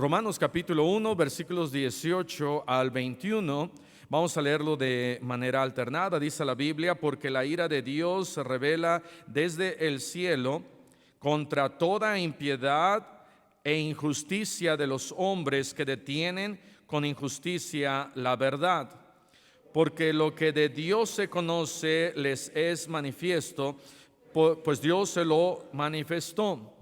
Romanos capítulo 1, versículos 18 al 21. Vamos a leerlo de manera alternada. Dice la Biblia: porque la ira de Dios se revela desde el cielo contra toda impiedad e injusticia de los hombres que detienen con injusticia la verdad. Porque lo que de Dios se conoce les es manifiesto, pues Dios se lo manifestó.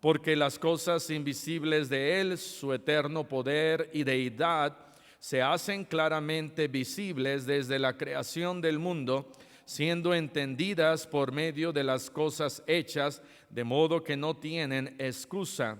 Porque las cosas invisibles de Él, su eterno poder y deidad, se hacen claramente visibles desde la creación del mundo, siendo entendidas por medio de las cosas hechas, de modo que no tienen excusa.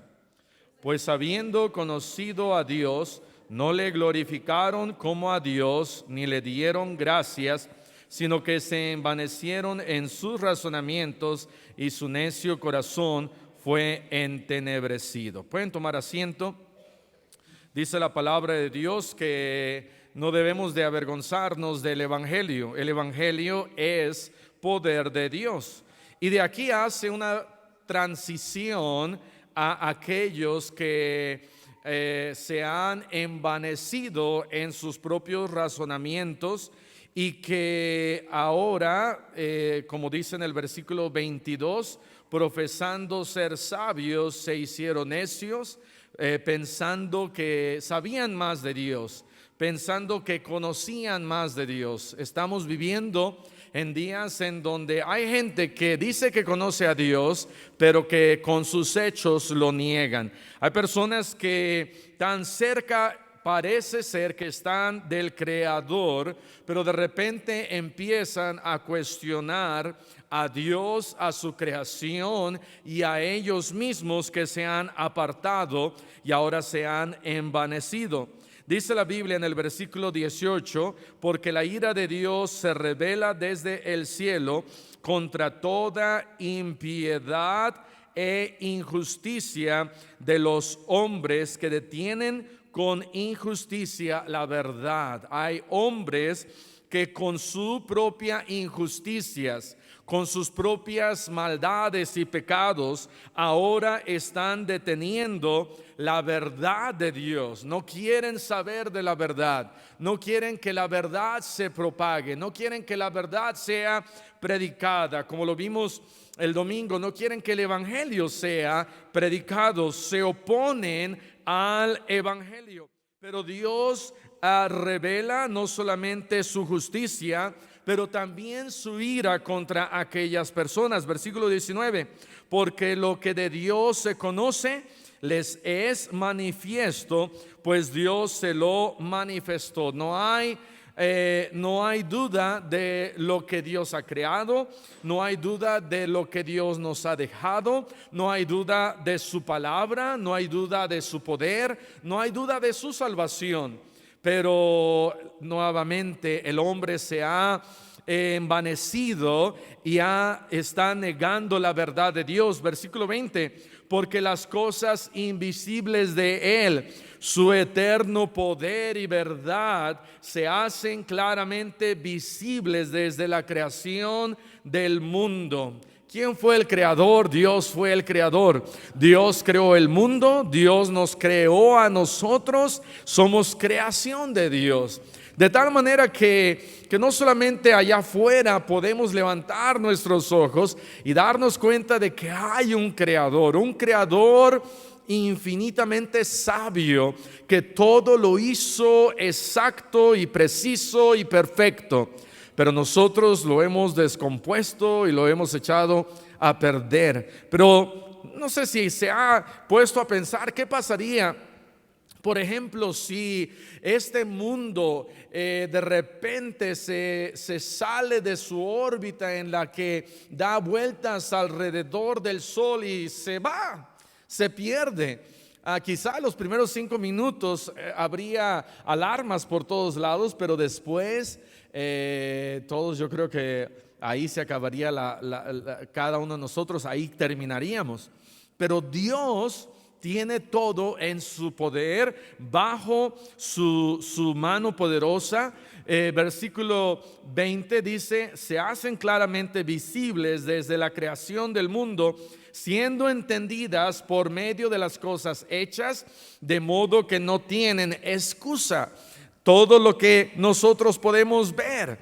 Pues habiendo conocido a Dios, no le glorificaron como a Dios, ni le dieron gracias, sino que se envanecieron en sus razonamientos, y su necio corazón fue entenebrecido. Pueden tomar asiento. Dice la palabra de Dios que no debemos de avergonzarnos del Evangelio. El Evangelio es poder de Dios. Y de aquí hace una transición a aquellos que se han envanecido en sus propios razonamientos y que ahora, como dice en el versículo 22, profesando ser sabios, se hicieron necios, pensando que sabían más de Dios, pensando que conocían más de Dios. Estamos viviendo en días en donde hay gente que dice que conoce a Dios, pero que con sus hechos lo niegan. Hay personas que tan cerca parece ser que están del Creador, pero de repente empiezan a cuestionar a Dios, a su creación y a ellos mismos, que se han apartado y ahora se han envanecido. Dice la Biblia en el versículo 18: porque la ira de Dios se revela desde el cielo contra toda impiedad e injusticia de los hombres que detienen con injusticia la verdad. Hay hombres que con sus propias injusticias, con sus propias maldades y pecados, ahora están deteniendo la verdad de Dios. No quieren saber de la verdad, no quieren que la verdad se propague, no quieren que la verdad sea predicada, como lo vimos el domingo. No quieren que el evangelio sea predicado, se oponen al evangelio. Pero Dios revela no solamente su justicia, pero también su ira contra aquellas personas. Versículo 19: porque lo que de Dios se conoce les es manifiesto, pues Dios se lo manifestó. No hay duda de lo que Dios ha creado, no hay duda de lo que Dios nos ha dejado, no hay duda de su palabra, no hay duda de su poder, no hay duda de su salvación. Pero nuevamente el hombre se ha envanecido y está negando la verdad de Dios. Versículo 20: porque las cosas invisibles de Él, su eterno poder y verdad, se hacen claramente visibles desde la creación del mundo. ¿Quién fue el creador? Dios fue el creador. Dios creó el mundo, Dios nos creó a nosotros, somos creación de Dios. De tal manera que no solamente allá afuera podemos levantar nuestros ojos y darnos cuenta de que hay un creador infinitamente sabio, que todo lo hizo exacto y preciso y perfecto. Pero nosotros lo hemos descompuesto y lo hemos echado a perder. Pero no sé si se ha puesto a pensar qué pasaría, por ejemplo, si este mundo de repente se sale de su órbita en la que da vueltas alrededor del sol y se va, se pierde. Quizá los primeros 5 minutos habría alarmas por todos lados, pero después todos, yo creo que ahí se acabaría cada uno de nosotros, ahí terminaríamos. Pero Dios tiene todo en su poder, bajo su mano poderosa. Versículo 20 dice: se hacen claramente visibles desde la creación del mundo, siendo entendidas por medio de las cosas hechas, de modo que no tienen excusa. Todo lo que nosotros podemos ver,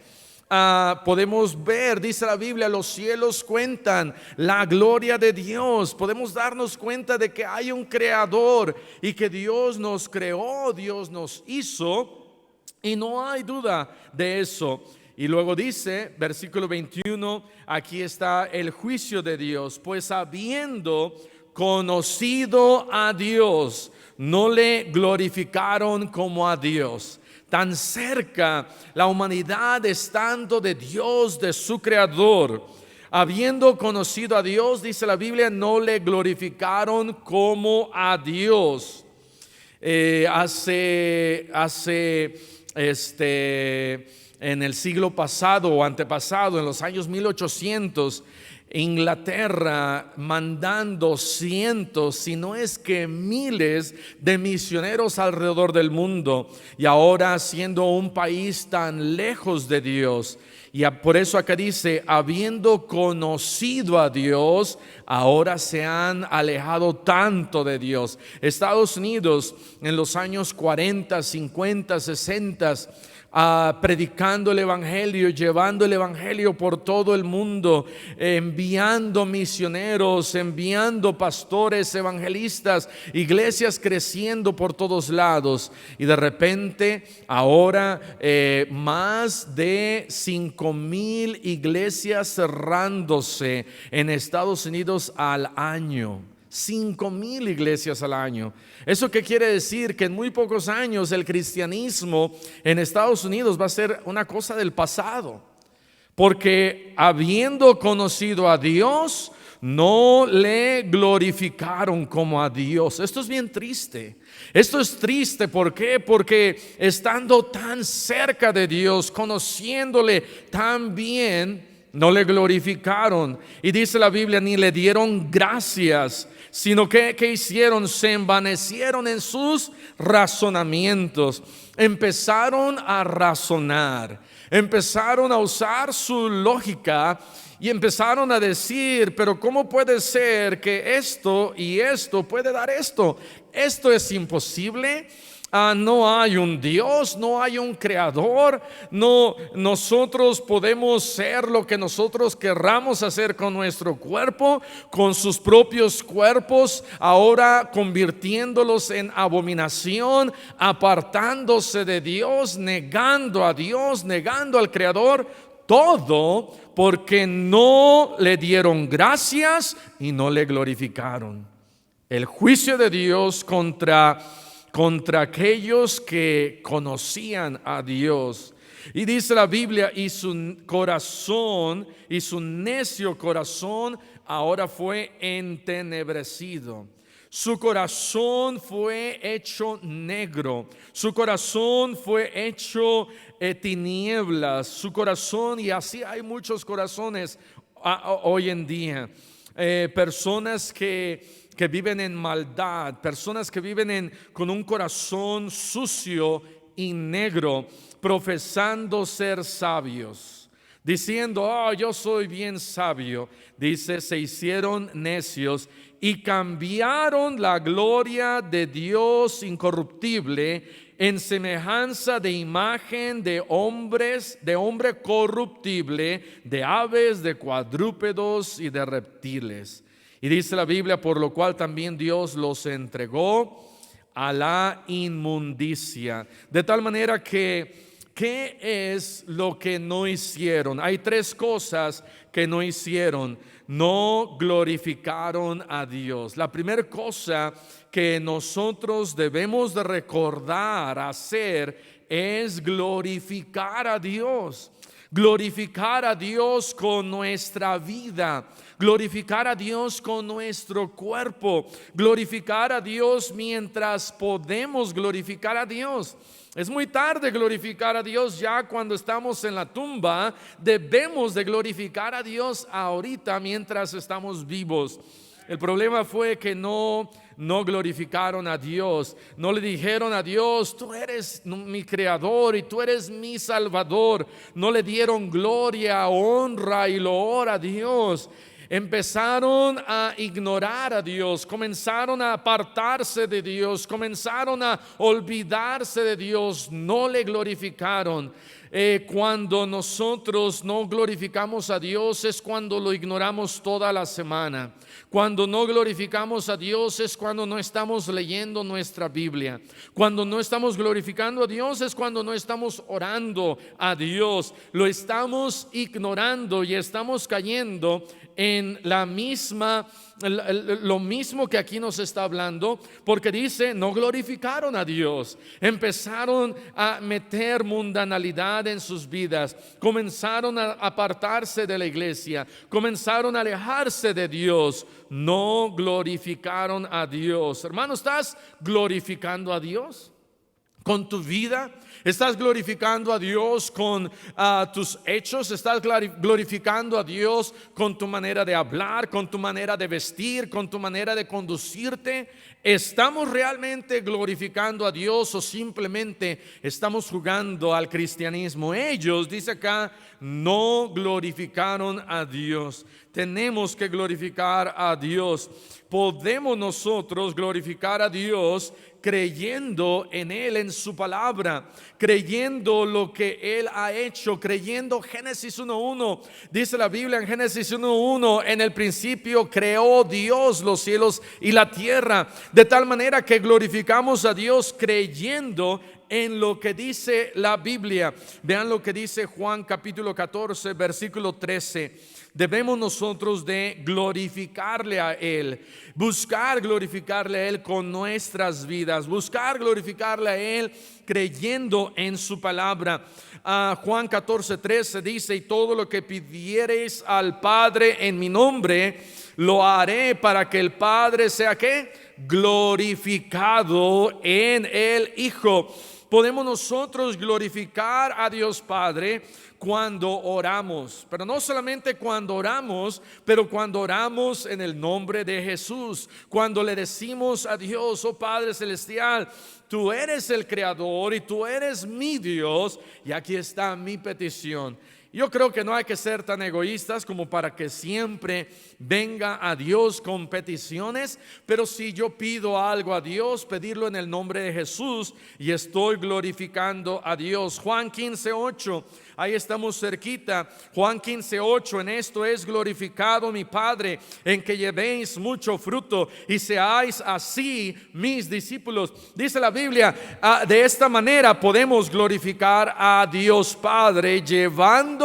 dice la Biblia, los cielos cuentan la gloria de Dios. Podemos darnos cuenta de que hay un creador y que Dios nos creó, Dios nos hizo, y no hay duda de eso. Y luego dice, versículo 21, aquí está el juicio de Dios: pues habiendo conocido a Dios, no le glorificaron como a Dios. Tan cerca la humanidad estando de Dios, de su creador, habiendo conocido a Dios, dice la Biblia, no le glorificaron como a Dios. En el siglo pasado o antepasado, en los años 1800, Inglaterra mandando cientos, si no es que miles de misioneros alrededor del mundo, y ahora siendo un país tan lejos de Dios. Y por eso acá dice: habiendo conocido a Dios, ahora se han alejado tanto de Dios. Estados Unidos en los años 40, 50, 60, predicando el evangelio, llevando el evangelio por todo el mundo, enviando misioneros, enviando pastores, evangelistas, iglesias creciendo por todos lados. Y de repente ahora más de 5,000 iglesias cerrándose en Estados Unidos al año. 5,000 iglesias al año. ¿Eso qué quiere decir? Que en muy pocos años el cristianismo en Estados Unidos va a ser una cosa del pasado, porque habiendo conocido a Dios, no le glorificaron como a Dios. Esto es bien triste. Esto es triste. ¿Por qué? Porque estando tan cerca de Dios, conociéndole tan bien, no le glorificaron. Y dice la Biblia: ni le dieron gracias, sino que ¿qué hicieron? Se envanecieron en sus razonamientos. Empezaron a razonar, empezaron a usar su lógica y empezaron a decir: pero ¿cómo puede ser que esto y esto puede dar esto? Esto es imposible. No hay un Dios, no hay un creador. No, nosotros podemos ser lo que nosotros querramos hacer con nuestro cuerpo, con sus propios cuerpos, ahora convirtiéndolos en abominación, apartándose de Dios, negando a Dios, negando al creador. Todo porque no le dieron gracias y no le glorificaron. El juicio de Dios contra aquellos que conocían a Dios. Y dice la Biblia: y su corazón, y su necio corazón ahora fue entenebrecido. Su corazón fue hecho negro, su corazón fue hecho tinieblas, su corazón. Y así hay muchos corazones hoy en día. Personas que viven en maldad, personas que viven con un corazón sucio y negro, profesando ser sabios, diciendo: yo soy bien sabio. Dice: se hicieron necios y cambiaron la gloria de Dios incorruptible en semejanza de imagen de hombres, de hombre corruptible, de aves, de cuadrúpedos y de reptiles. Y dice la Biblia: por lo cual también Dios los entregó a la inmundicia. De tal manera que, ¿qué es lo que no hicieron? Hay tres cosas que no hicieron. No glorificaron a Dios. La primera cosa que nosotros debemos de recordar hacer es glorificar a Dios. Glorificar a Dios con nuestra vida, glorificar a Dios con nuestro cuerpo, glorificar a Dios mientras podemos glorificar a Dios. Es muy tarde glorificar a Dios ya cuando estamos en la tumba. Debemos de glorificar a Dios ahorita mientras estamos vivos. El problema fue que no glorificaron a Dios, no le dijeron a Dios, tú eres mi creador y tú eres mi salvador. No le dieron gloria, honra y loor a Dios. Empezaron a ignorar a Dios, comenzaron a apartarse de Dios, comenzaron a olvidarse de Dios, no le glorificaron. Cuando nosotros no glorificamos a Dios es cuando lo ignoramos toda la semana. Cuando no glorificamos a Dios es cuando no estamos leyendo nuestra Biblia. Cuando no estamos glorificando a Dios es cuando no estamos orando a Dios. Lo estamos ignorando y estamos cayendo en lo mismo que aquí nos está hablando, porque dice, no glorificaron a Dios. Empezaron a meter mundanalidad en sus vidas, comenzaron a apartarse de la iglesia, comenzaron a alejarse de Dios, no glorificaron a Dios. Hermano, ¿estás glorificando a Dios con tu vida? ¿Estás glorificando a Dios con tus hechos? ¿Estás glorificando a Dios con tu manera de hablar, con tu manera de vestir, con tu manera de conducirte? ¿Estamos realmente glorificando a Dios o simplemente estamos jugando al cristianismo? Ellos, dice acá, no glorificaron a Dios. Tenemos que glorificar a Dios. Podemos nosotros glorificar a Dios creyendo en Él, en su palabra, creyendo lo que Él ha hecho, creyendo Génesis 1:1. Dice la Biblia en Génesis 1:1, en el principio creó Dios los cielos y la tierra, de tal manera que glorificamos a Dios creyendo en lo que dice la Biblia. Vean lo que dice Juan capítulo 14, versículo 13. Debemos nosotros de glorificarle a Él, buscar glorificarle a Él con nuestras vidas, buscar glorificarle a Él creyendo en su palabra. Juan 14:13 dice, y todo lo que pidiereis al Padre en mi nombre, lo haré para que el Padre sea ¿qué? Glorificado en el Hijo. Podemos nosotros glorificar a Dios Padre cuando oramos, pero no solamente cuando oramos, pero cuando oramos en el nombre de Jesús, cuando le decimos a Dios, oh Padre Celestial, tú eres el creador y tú eres mi Dios, y aquí está mi petición. Yo creo que no hay que ser tan egoístas como para que siempre venga a Dios con peticiones, pero si yo pido algo a Dios, pedirlo en el nombre de Jesús y estoy glorificando a Dios. Juan 15:8, ahí estamos cerquita. Juan 15:8, en esto es glorificado mi Padre, en que llevéis mucho fruto y seáis así mis discípulos. Dice la Biblia, de esta manera podemos glorificar a Dios Padre, llevando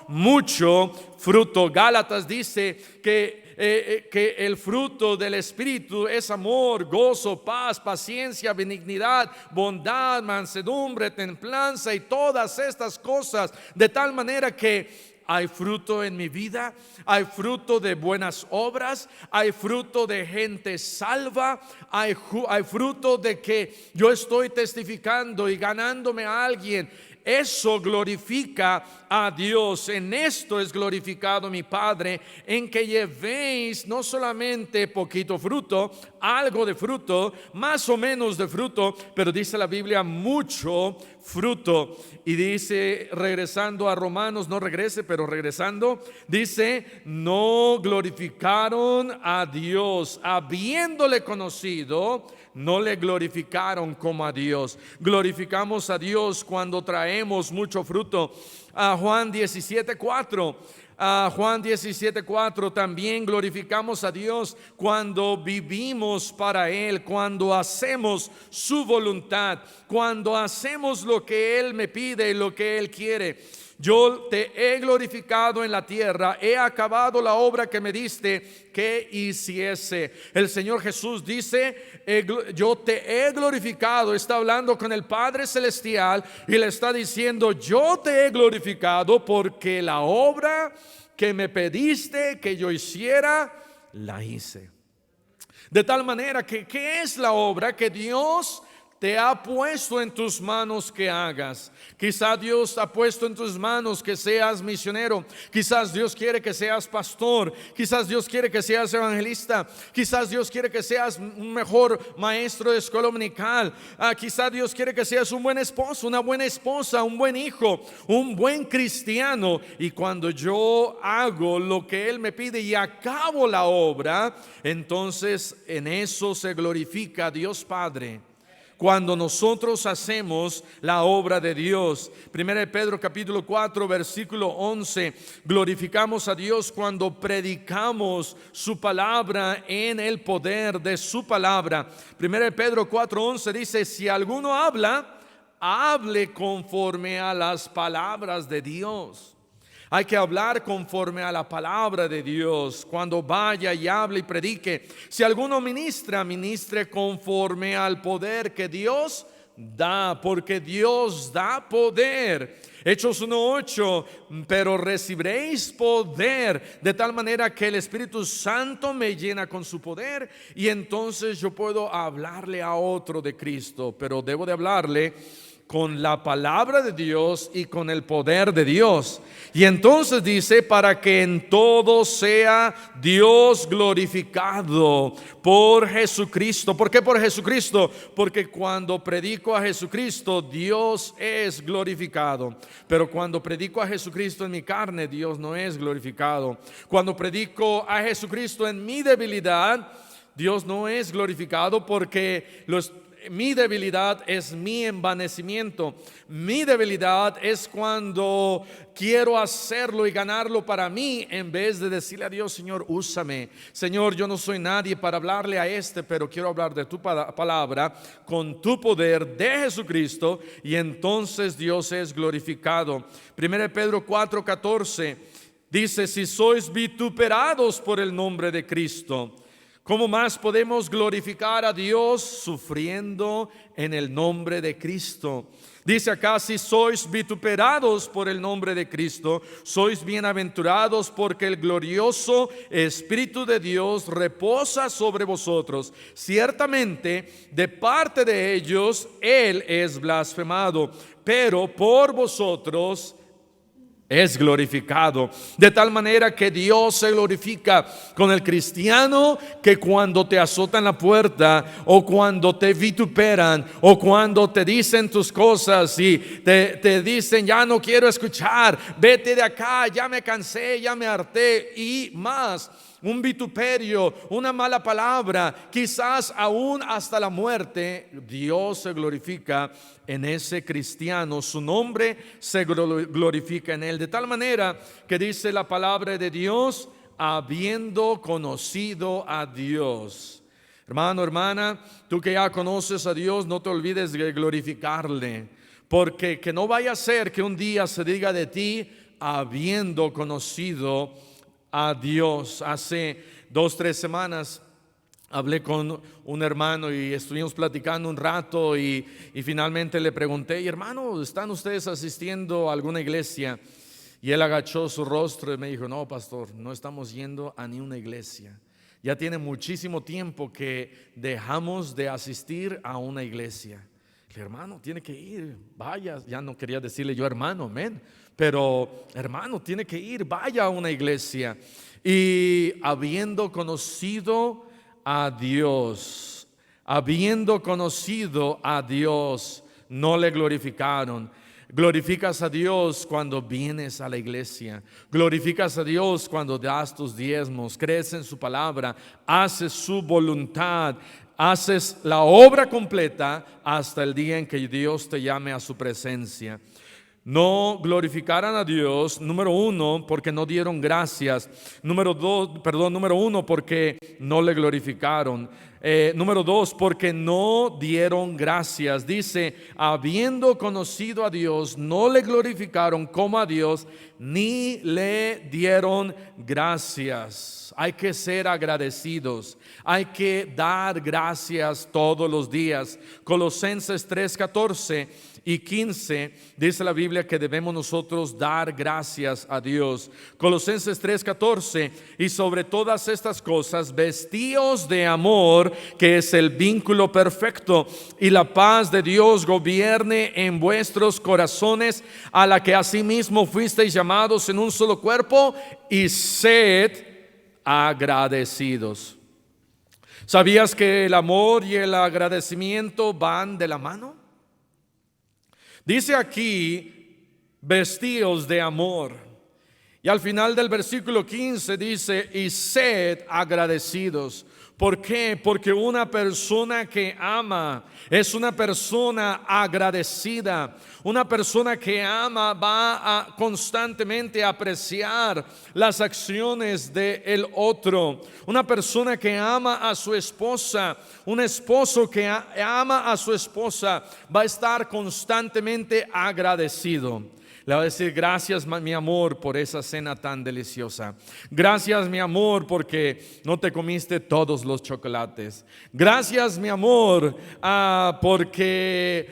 mucho fruto. Gálatas dice que el fruto del Espíritu es amor, gozo, paz, paciencia, benignidad, bondad, mansedumbre, templanza y todas estas cosas, de tal manera que hay fruto en mi vida, hay fruto de buenas obras, hay fruto de gente salva, hay fruto de que yo estoy testificando y ganándome a alguien. Eso glorifica a Dios. En esto es glorificado mi Padre, en que llevéis no solamente poquito fruto, algo de fruto, más o menos de fruto, pero dice la Biblia mucho fruto. Y dice, regresando a Romanos, no regrese, pero regresando, dice, no glorificaron a Dios, habiéndole conocido, no le glorificaron como a Dios. Glorificamos a Dios cuando traemos mucho fruto. Juan 17:4. Juan 17:4, también glorificamos a Dios cuando vivimos para Él, cuando hacemos su voluntad, cuando hacemos lo que Él me pide y lo que Él quiere. Yo te he glorificado en la tierra, he acabado la obra que me diste que hiciese. El Señor Jesús dice, yo te he glorificado. Está hablando con el Padre Celestial y le está diciendo, yo te he glorificado porque la obra que me pediste que yo hiciera, la hice. De tal manera que, ¿qué es la obra? Que Dios te ha puesto en tus manos que hagas. Quizás Dios ha puesto en tus manos que seas misionero. Quizás Dios quiere que seas pastor. Quizás Dios quiere que seas evangelista. Quizás Dios quiere que seas un mejor maestro de escuela dominical. Quizás Dios quiere que seas un buen esposo, una buena esposa, un buen hijo, un buen cristiano. Y cuando yo hago lo que Él me pide y acabo la obra, entonces en eso se glorifica a Dios Padre. Cuando nosotros hacemos la obra de Dios. 1 Pedro capítulo 4 versículo 11, glorificamos a Dios cuando predicamos su palabra en el poder de su palabra. 1 Pedro 4:11 dice: si alguno habla, hable conforme a las palabras de Dios. Hay que hablar conforme a la palabra de Dios. Cuando vaya y hable y predique. Si alguno ministra, ministre conforme al poder que Dios da, porque Dios da poder. Hechos 1:8, pero recibiréis poder de tal manera que el Espíritu Santo me llena con su poder, y entonces yo puedo hablarle a otro de Cristo, pero debo de hablarle con la palabra de Dios y con el poder de Dios. Y entonces dice: para que en todo sea Dios glorificado por Jesucristo. ¿Por qué por Jesucristo? Porque cuando predico a Jesucristo, Dios es glorificado. Pero cuando predico a Jesucristo en mi carne, Dios no es glorificado. Cuando predico a Jesucristo en mi debilidad, Dios no es glorificado, porque mi debilidad es mi envanecimiento. Mi debilidad es cuando quiero hacerlo y ganarlo para mí, en vez de decirle a Dios: Señor, úsame. Señor, yo no soy nadie para hablarle a pero quiero hablar de tu palabra con tu poder de Jesucristo, y entonces Dios es glorificado. 1 Pedro 4:14 dice: si sois vituperados por el nombre de Cristo, ¿cómo más podemos glorificar a Dios sufriendo en el nombre de Cristo? Dice acá: si sois vituperados por el nombre de Cristo, sois bienaventurados, porque el glorioso Espíritu de Dios reposa sobre vosotros. Ciertamente, de parte de ellos, Él es blasfemado, pero por vosotros es glorificado. De tal manera que Dios se glorifica con el cristiano, que cuando te azotan la puerta, o cuando te vituperan, o cuando te dicen tus cosas y te dicen: ya no quiero escuchar, vete de acá, ya me cansé, ya me harté, y más. Un vituperio, una mala palabra, quizás aún hasta la muerte, Dios se glorifica en ese cristiano. Su nombre se glorifica en él. De tal manera que dice la palabra de Dios: habiendo conocido a Dios. Hermano, hermana, tú que ya conoces a Dios, no te olvides de glorificarle, porque que no vaya a ser que un día se diga de ti: habiendo conocido a Dios. Hace 2-3 semanas hablé con un hermano y estuvimos platicando un rato, y finalmente le pregunté: y hermano, ¿están ustedes asistiendo a alguna iglesia? Y él agachó su rostro y me dijo: no, pastor, no estamos yendo a ni una iglesia. Ya tiene muchísimo tiempo que dejamos de asistir a una iglesia. El hermano tiene que ir, vaya. Ya no quería decirle yo hermano, amén, pero hermano, tiene que ir, vaya a una iglesia. Y habiendo conocido a Dios, no le glorificaron. Glorificas a Dios cuando vienes a la iglesia. Glorificas a Dios cuando das tus diezmos, crees en su palabra, haces su voluntad, haces la obra completa hasta el día en que Dios te llame a su presencia. No glorificarán a Dios, número uno, porque no dieron gracias. Número uno, porque no le glorificaron. Número dos, porque no dieron gracias. Dice: habiendo conocido a Dios, no le glorificaron como a Dios, ni le dieron gracias. Hay que ser agradecidos, hay que dar gracias todos los días. Colosenses 3:14 y 15 dice la Biblia que debemos nosotros dar gracias a Dios. Colosenses 3:14: y sobre todas estas cosas vestíos de amor, que es el vínculo perfecto, y la paz de Dios gobierne en vuestros corazones, a la que asimismo fuisteis llamados en un solo cuerpo, y sed agradecidos. ¿Sabías que el amor y el agradecimiento van de la mano? Dice aquí, vestíos de amor. Y al final del versículo 15 dice, y sed agradecidos. ¿Por qué? Porque una persona que ama es una persona agradecida. Una persona que ama va a constantemente apreciar las acciones del otro. Una persona que ama a su esposa, un esposo que ama a su esposa, va a estar constantemente agradecido. Le va a decir, gracias mi amor por esa cena tan deliciosa. Gracias mi amor porque no te comiste todos los chocolates. Gracias mi amor porque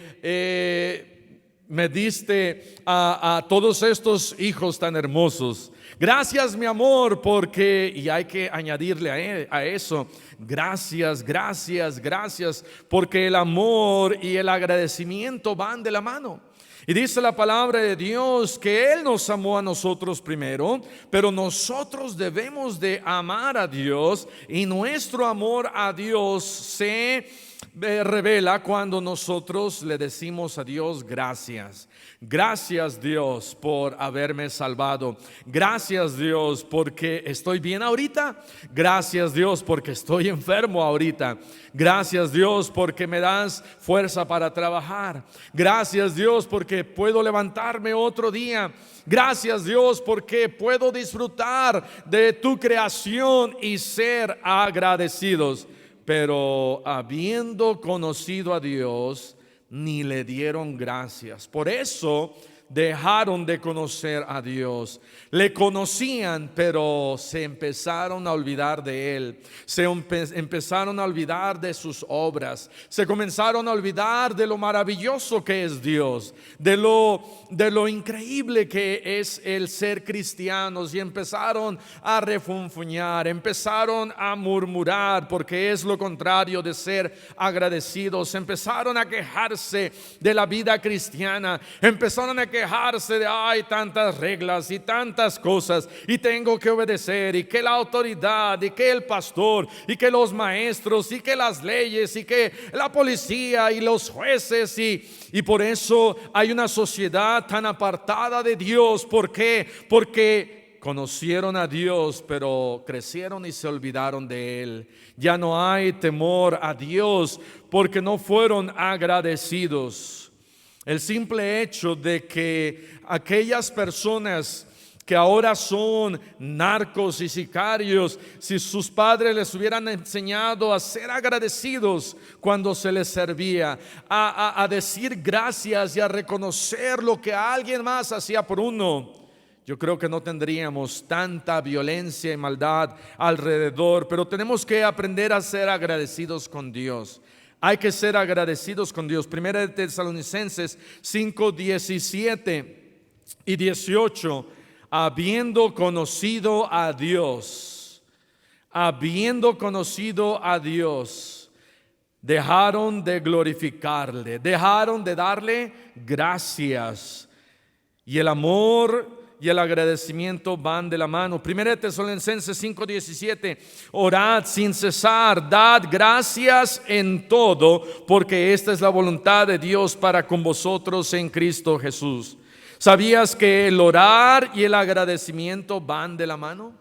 me diste a todos estos hijos tan hermosos. Gracias mi amor porque, y hay que añadirle a eso, gracias, gracias, gracias, porque el amor y el agradecimiento van de la mano. Y dice la palabra de Dios que Él nos amó a nosotros primero, pero nosotros debemos de amar a Dios, y nuestro amor a Dios se revela cuando nosotros le decimos a Dios gracias. Gracias Dios por haberme salvado. Gracias Dios porque estoy bien ahorita. Gracias Dios porque estoy enfermo ahorita. Gracias Dios porque me das fuerza para trabajar. Gracias Dios porque puedo levantarme otro día. Gracias Dios porque puedo disfrutar de tu creación y ser agradecidos. Pero habiendo conocido a Dios, ni le dieron gracias. Por eso dejaron de conocer a Dios. Le conocían, pero se empezaron a olvidar de Él. Se empezaron a olvidar de sus obras. Se comenzaron a olvidar de lo maravilloso que es Dios, de lo increíble que es el ser cristianos, y empezaron a refunfuñar, empezaron a murmurar, porque es lo contrario de ser agradecidos. Empezaron a quejarse de la vida cristiana, empezaron a quejarse de hay tantas reglas y tantas cosas y tengo que obedecer, y que la autoridad, y que el pastor, y que los maestros, y que las leyes, y que la policía y los jueces, y por eso hay una sociedad tan apartada de Dios. ¿Por qué? Porque conocieron a Dios, pero crecieron y se olvidaron de Él. Ya no hay temor a Dios porque no fueron agradecidos. El simple hecho de que aquellas personas que ahora son narcos y sicarios, si sus padres les hubieran enseñado a ser agradecidos cuando se les servía, a decir gracias y a reconocer lo que alguien más hacía por uno, yo creo que no tendríamos tanta violencia y maldad alrededor. Pero tenemos que aprender a ser agradecidos con Dios. Hay que ser agradecidos con Dios. Primera de Tesalonicenses 5, 17 y 18. Habiendo conocido a Dios, dejaron de glorificarle, dejaron de darle gracias. Y el amor y el agradecimiento van de la mano. Primera de Tesalonicenses 5, 17. Orad sin cesar, dad gracias en todo, porque esta es la voluntad de Dios para con vosotros en Cristo Jesús. ¿Sabías que el orar y el agradecimiento van de la mano?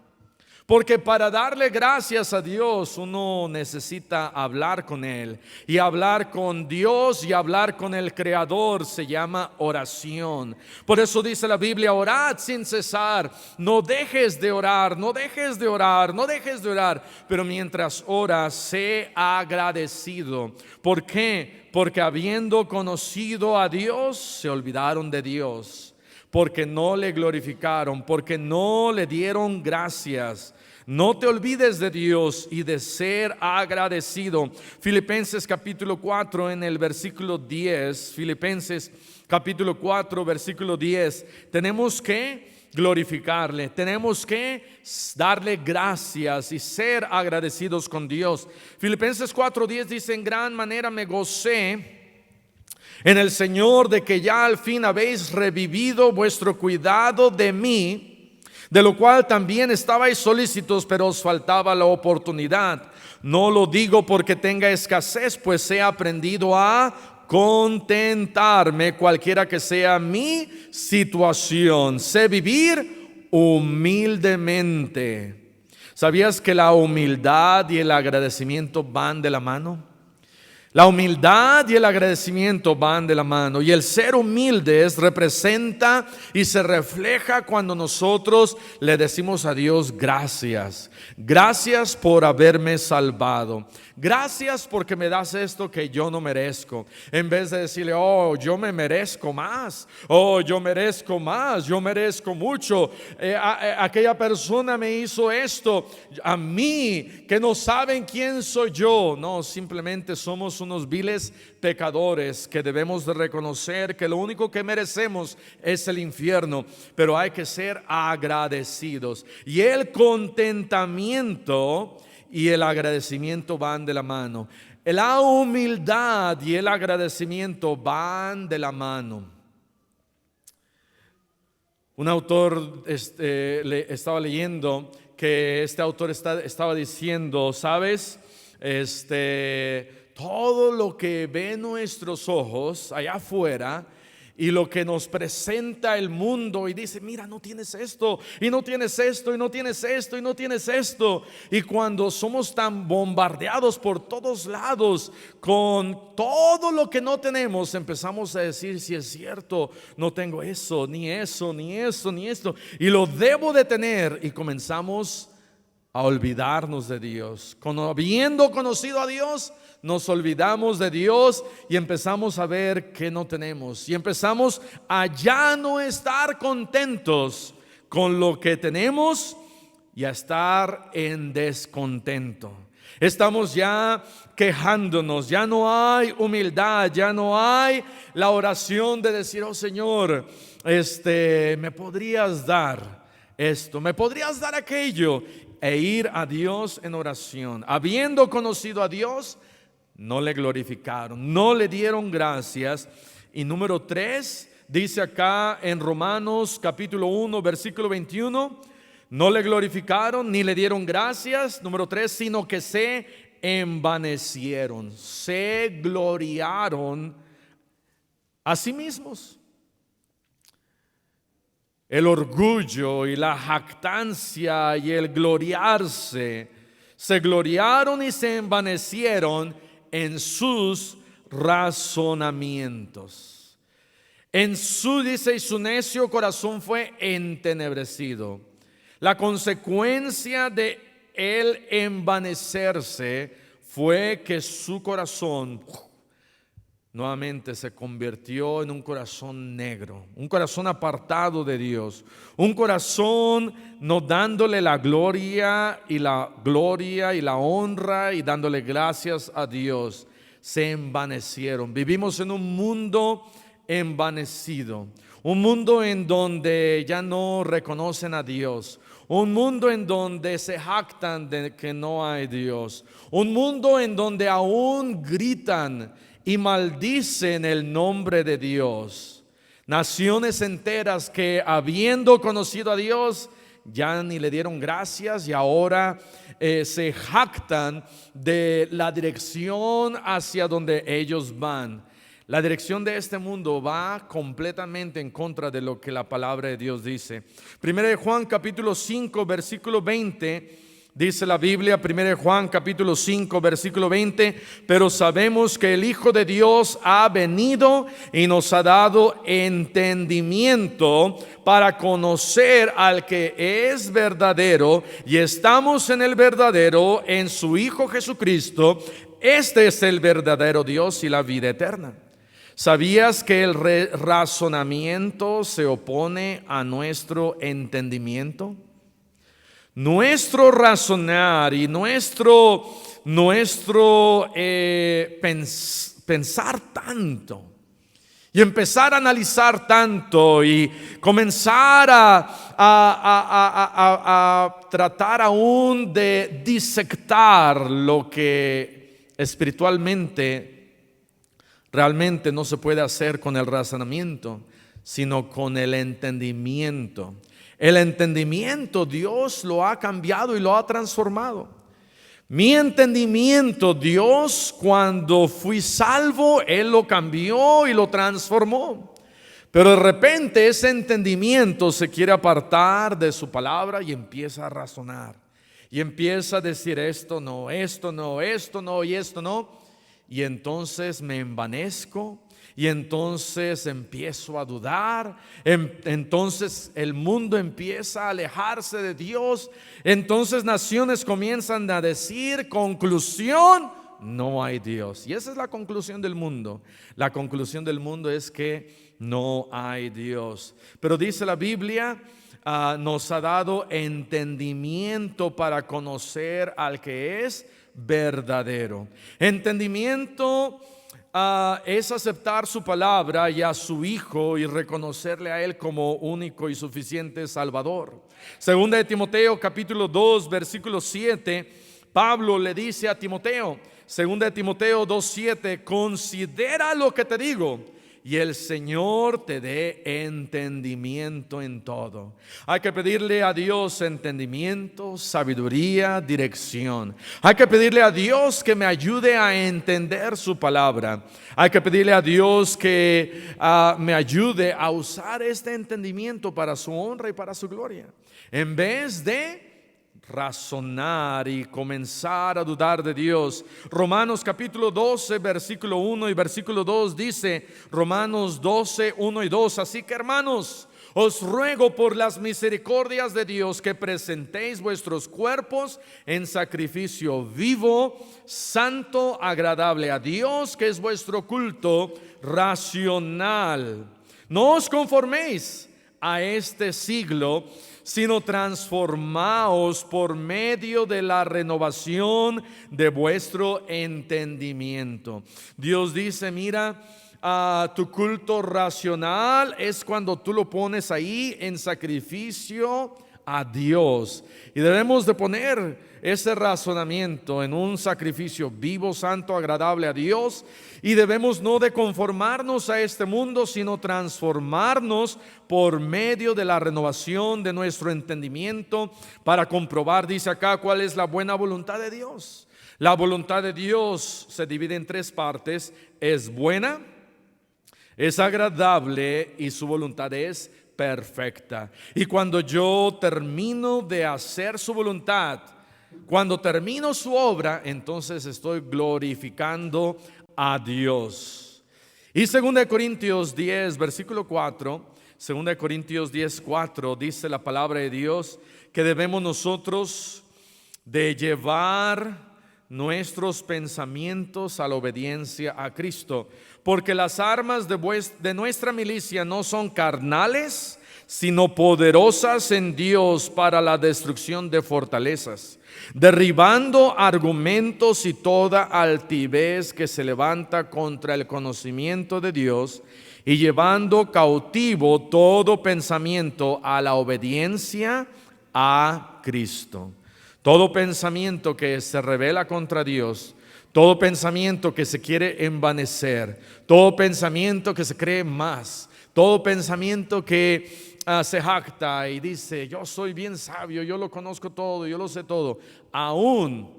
Porque para darle gracias a Dios uno necesita hablar con Él. Y hablar con Dios y hablar con el Creador se llama oración. Por eso dice la Biblia, orad sin cesar. No dejes de orar, no dejes de orar, no dejes de orar. Pero mientras oras, sé agradecido. ¿Por qué? Porque habiendo conocido a Dios, se olvidaron de Dios. Porque no le glorificaron, porque no le dieron gracias. No te olvides de Dios y de ser agradecido. Filipenses capítulo 4 en el versículo 10. Filipenses capítulo 4 versículo 10. Tenemos que glorificarle, tenemos que darle gracias y ser agradecidos con Dios. Filipenses 4:10 dice: en gran manera me gocé en el Señor de que ya al fin habéis revivido vuestro cuidado de mí, de lo cual también estabais solícitos, pero os faltaba la oportunidad. No lo digo porque tenga escasez, pues he aprendido a contentarme cualquiera que sea mi situación. Sé vivir humildemente. ¿Sabías que la humildad y el agradecimiento van de la mano? La humildad y el agradecimiento van de la mano, y el ser humildes representa y se refleja cuando nosotros le decimos a Dios: gracias, gracias por haberme salvado, gracias porque me das esto que yo no merezco, en vez de decirle: oh, yo me merezco más, oh, yo merezco más, yo merezco mucho, aquella persona me hizo esto a mí, que no saben quién soy yo. No, simplemente somos unos viles pecadores que debemos de reconocer que lo único que merecemos es el infierno, pero hay que ser agradecidos, y el contentamiento y el agradecimiento van de la mano. La humildad y el agradecimiento van de la mano. Un autor estaba leyendo que este autor estaba diciendo: sabes, todo lo que ven nuestros ojos allá afuera y lo que nos presenta el mundo, y dice: mira, no tienes esto, y no tienes esto, y no tienes esto, y no tienes esto. Y cuando somos tan bombardeados por todos lados con todo lo que no tenemos, empezamos a decir: si es cierto, no tengo eso, ni eso, ni eso, ni esto, y lo debo de tener. Y comenzamos a olvidarnos de Dios. Habiendo conocido a Dios, nos olvidamos de Dios y empezamos a ver que no tenemos, y empezamos a ya no estar contentos con lo que tenemos y a estar en descontento. Estamos ya quejándonos, ya no hay humildad, ya no hay la oración de decir: oh Señor, me podrías dar esto, me podrías dar aquello, e ir a Dios en oración. Habiendo conocido a Dios, no le glorificaron, no le dieron gracias. Y número 3, dice acá en Romanos capítulo 1 versículo 21, no le glorificaron ni le dieron gracias. Número 3, sino que se envanecieron, se gloriaron a sí mismos. El orgullo y la jactancia y el gloriarse, se gloriaron y se envanecieron en sus razonamientos. Dice, y su necio corazón fue entenebrecido. La consecuencia de el envanecerse fue que su corazón nuevamente se convirtió en un corazón negro, un corazón apartado de Dios, un corazón no dándole la gloria y la honra y dándole gracias a Dios. Se envanecieron. Vivimos en un mundo envanecido, un mundo en donde ya no reconocen a Dios, un mundo en donde se jactan de que no hay Dios, un mundo en donde aún gritan y maldicen el nombre de Dios. Naciones enteras que, habiendo conocido a Dios, ya ni le dieron gracias, y ahora se jactan de la dirección hacia donde ellos van. La dirección de este mundo va completamente en contra de lo que la palabra de Dios dice. 1 Juan capítulo 5 versículo 20 dice la Biblia, 1 Juan capítulo 5 versículo 20: pero sabemos que el Hijo de Dios ha venido y nos ha dado entendimiento para conocer al que es verdadero, y estamos en el verdadero, en su Hijo Jesucristo. Este es el verdadero Dios y la vida eterna. ¿Sabías que el razonamiento se opone a nuestro entendimiento? Nuestro razonar y nuestro pensar tanto Y empezar a analizar tanto y comenzar a tratar aún de disectar lo que espiritualmente realmente no se puede hacer con el razonamiento, sino con el entendimiento. El entendimiento Dios lo ha cambiado y lo ha transformado. Mi entendimiento, Dios, cuando fui salvo, Él lo cambió y lo transformó. Pero de repente ese entendimiento se quiere apartar de su palabra y empieza a razonar. Y empieza a decir esto no, esto no, esto no y esto no. Y entonces me envanezco. Y entonces empiezo a dudar, entonces el mundo empieza a alejarse de Dios, entonces naciones comienzan a decir, conclusión, no hay Dios. Y esa es la conclusión del mundo. La conclusión del mundo es que no hay Dios. Pero dice la Biblia, nos ha dado entendimiento para conocer al que es verdadero. Entendimiento es aceptar su palabra y a su Hijo y reconocerle a Él como único y suficiente Salvador. Segunda de Timoteo capítulo 2 versículo 7, Pablo le dice a Timoteo, segunda de Timoteo 2:7, considera lo que te digo y el Señor te dé entendimiento en todo. Hay que pedirle a Dios entendimiento, sabiduría, dirección. Hay que pedirle a Dios que me ayude a entender su palabra. Hay que pedirle a Dios que me ayude a usar este entendimiento para su honra y para su gloria. En vez de razonar y comenzar a dudar de Dios. Romanos capítulo 12 versículo 1 y versículo 2 dice, Romanos 12, 1 y 2, así que hermanos, os ruego por las misericordias de Dios que presentéis vuestros cuerpos en sacrificio vivo, santo, agradable a Dios, que es vuestro culto racional. No os conforméis a este siglo, sino transformaos por medio de la renovación de vuestro entendimiento. Dios dice, mira, tu culto racional es cuando tú lo pones ahí en sacrificio a Dios. Y debemos de poner ese razonamiento en un sacrificio vivo, santo, agradable a Dios. Y debemos no de conformarnos a este mundo, sino transformarnos por medio de la renovación de nuestro entendimiento para comprobar, dice acá, cuál es la buena voluntad de Dios. La voluntad de Dios se divide en tres partes: es buena, es agradable y su voluntad es perfecta. Y cuando yo termino de hacer su voluntad, cuando termino su obra, entonces estoy glorificando a Dios. Y 2 Corintios 10 versículo 4, 2 Corintios 10, 4 dice la palabra de Dios que debemos nosotros de llevar nuestros pensamientos a la obediencia a Cristo, porque las armas de nuestra milicia no son carnales, sino poderosas en Dios para la destrucción de fortalezas, derribando argumentos y toda altivez que se levanta contra el conocimiento de Dios, y llevando cautivo todo pensamiento a la obediencia a Cristo. Todo pensamiento que se rebela contra Dios, todo pensamiento que se quiere envanecer, todo pensamiento que se cree más, todo pensamiento que se jacta y dice, yo soy bien sabio, yo lo conozco todo, yo lo sé todo, aún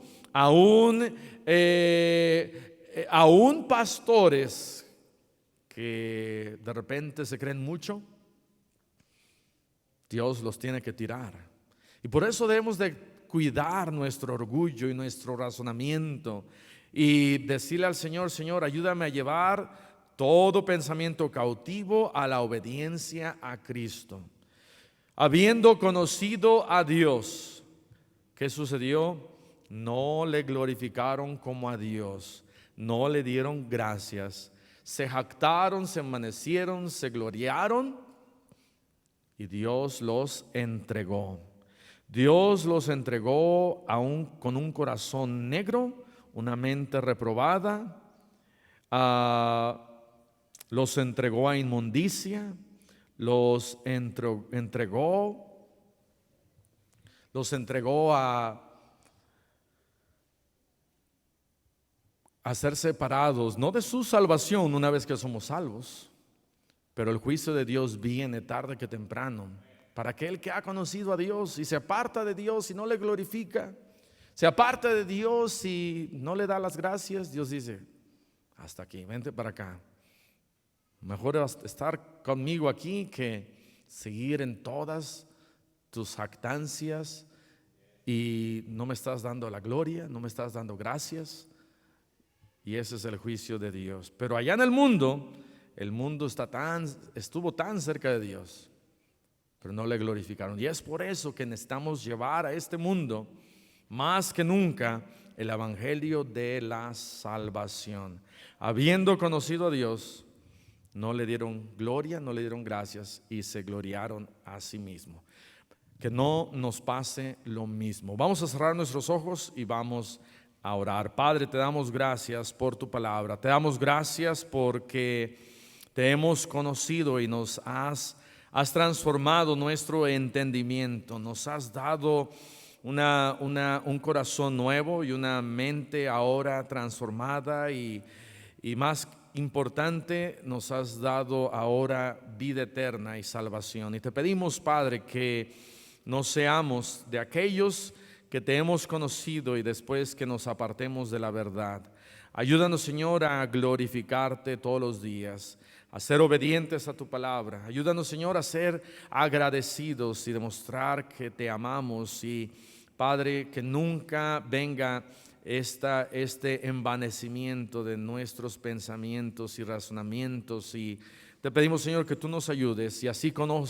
pastores que de repente se creen mucho, Dios los tiene que tirar. Y por eso debemos de cuidar nuestro orgullo y nuestro razonamiento y decirle al Señor, Señor, ayúdame a llevar todo pensamiento cautivo a la obediencia a Cristo. Habiendo conocido a Dios, ¿qué sucedió? No le glorificaron como a Dios, no le dieron gracias, se jactaron, se envanecieron, se gloriaron y Dios los entregó. Dios los entregó con un corazón negro, una mente reprobada, los entregó a inmundicia, los entregó a ser separados, no de su salvación una vez que somos salvos, pero el juicio de Dios viene tarde que temprano. Para aquel que ha conocido a Dios y se aparta de Dios y no le glorifica, se aparta de Dios y no le da las gracias, Dios dice: hasta aquí, vente para acá. Mejor estar conmigo aquí que seguir en todas tus jactancias y no me estás dando la gloria, no me estás dando gracias. Y ese es el juicio de Dios. Pero allá en el mundo estuvo tan cerca de Dios, pero no le glorificaron. Y es por eso que necesitamos llevar a este mundo más que nunca el evangelio de la salvación. Habiendo conocido a Dios, no le dieron gloria, no le dieron gracias y se gloriaron a sí mismos. Que no nos pase lo mismo. Vamos a cerrar nuestros ojos y vamos a orar. Padre, te damos gracias por tu palabra. Te damos gracias porque te hemos conocido y nos has transformado nuestro entendimiento. Nos has dado un corazón nuevo y una mente ahora transformada y más importante, nos has dado ahora vida eterna y salvación. Y te pedimos, Padre, que no seamos de aquellos que te hemos conocido y después que nos apartemos de la verdad. Ayúdanos, Señor, a glorificarte todos los días, a ser obedientes a tu palabra. Ayúdanos, Señor, a ser agradecidos y demostrar que te amamos. Y, Padre, que nunca venga este envanecimiento de nuestros pensamientos y razonamientos. Y te pedimos, Señor, que tú nos ayudes y así conozcas